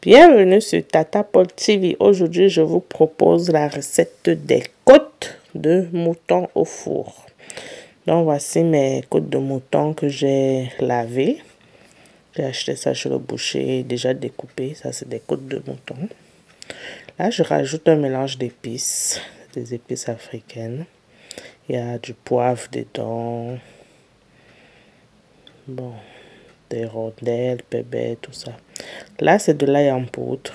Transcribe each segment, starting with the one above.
Bienvenue sur Tata Paul TV. Aujourd'hui, je vous propose la recette des côtes de mouton au four. Donc, voici mes côtes de mouton que j'ai lavées. J'ai acheté ça chez le boucher, déjà découpé. Ça, c'est des côtes de mouton. Là, je rajoute un mélange d'épices, des épices africaines. Il y a du poivre dedans. Bon, des rondelles, pépés, tout ça. Là, c'est de l'ail en poudre.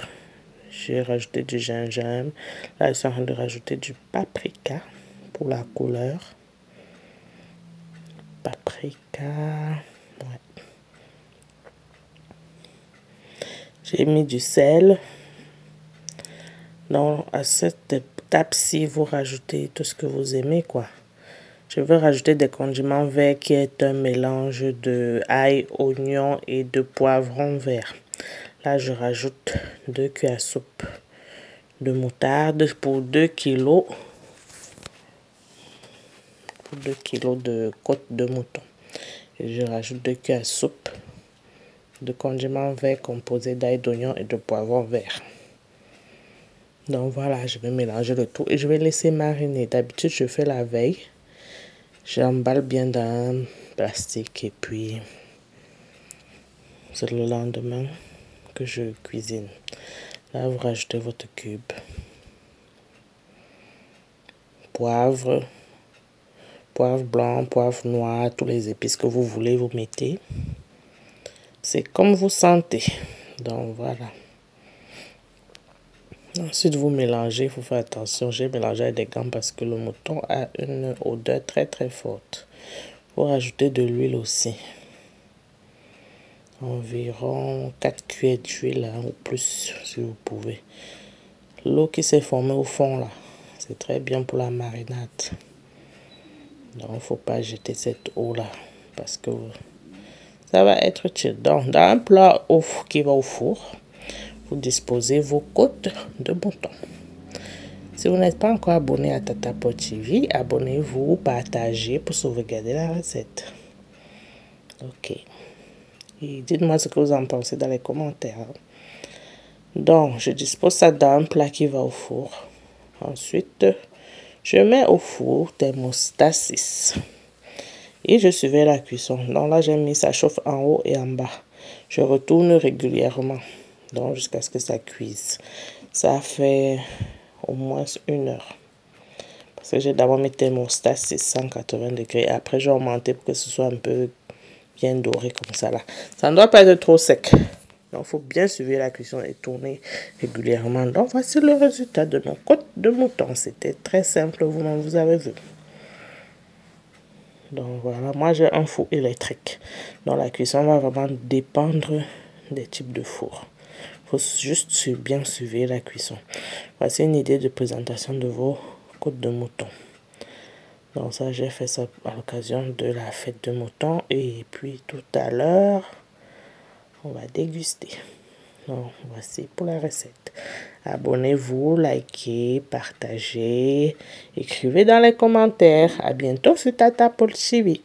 J'ai rajouté du gingembre. Là, je suis en train de rajouter du paprika pour la couleur. Paprika. Ouais. J'ai mis du sel. Donc, à cette étape-ci, vous rajoutez tout ce que vous aimez, quoi. Je vais rajouter des condiments verts qui est un mélange de ail, oignon et de poivron vert. Là, je rajoute 2 cuillères à soupe de moutarde pour 2 kilos. Pour 2 kilos de côtes de mouton. Et je rajoute 2 cuillères à soupe de condiments verts composés d'ail, d'oignon et de poivron vert. Donc voilà, je vais mélanger le tout et je vais laisser mariner. D'habitude, je fais la veille. J'emballe bien dans un plastique et puis c'est le lendemain que je cuisine. Là, vous rajoutez votre cube. Poivre blanc, poivre noir, tous les épices que vous voulez, vous mettez. C'est comme vous sentez. Donc voilà. Ensuite, vous mélangez. Il faut faire attention. J'ai mélangé avec des gants parce que le mouton a une odeur très très forte. Vous rajoutez de l'huile aussi. Environ 4 cuillères d'huile ou plus si vous pouvez. L'eau qui s'est formée au fond là, c'est très bien pour la marinade. Donc, il ne faut pas jeter cette eau là parce que ça va être tiède. Donc, dans un plat qui va au four, vous disposez vos côtes de mouton. Si vous n'êtes pas encore abonné à Tata Paul TV, abonnez-vous, partagez pour sauvegarder la recette. Ok. Et dites-moi ce que vous en pensez dans les commentaires. Donc, je dispose ça dans un plat qui va au four. Ensuite, je mets au four thermostat 6. Et je surveille la cuisson. Donc là, j'ai mis ça chauffe en haut et en bas. Je retourne régulièrement. Donc, jusqu'à ce que ça cuise. Ça fait au moins 1 heure. Parce que j'ai d'abord mis thermostat 680 degrés. Après, j'ai augmenté pour que ce soit un peu bien doré comme ça là. Ça ne doit pas être trop sec. Donc, il faut bien suivre la cuisson et tourner régulièrement. Donc, voici le résultat de nos côtes de mouton. C'était très simple, vous avez vu. Donc, voilà. Moi, j'ai un four électrique. Donc, la cuisson va vraiment dépendre des types de four. Il faut juste bien suivre la cuisson. Voici une idée de présentation de vos côtes de mouton. Donc, ça, j'ai fait ça à l'occasion de la fête de mouton. Et puis, tout à l'heure, on va déguster. Donc, voici pour la recette. Abonnez-vous, likez, partagez, écrivez dans les commentaires. À bientôt sur Tata Paul TV.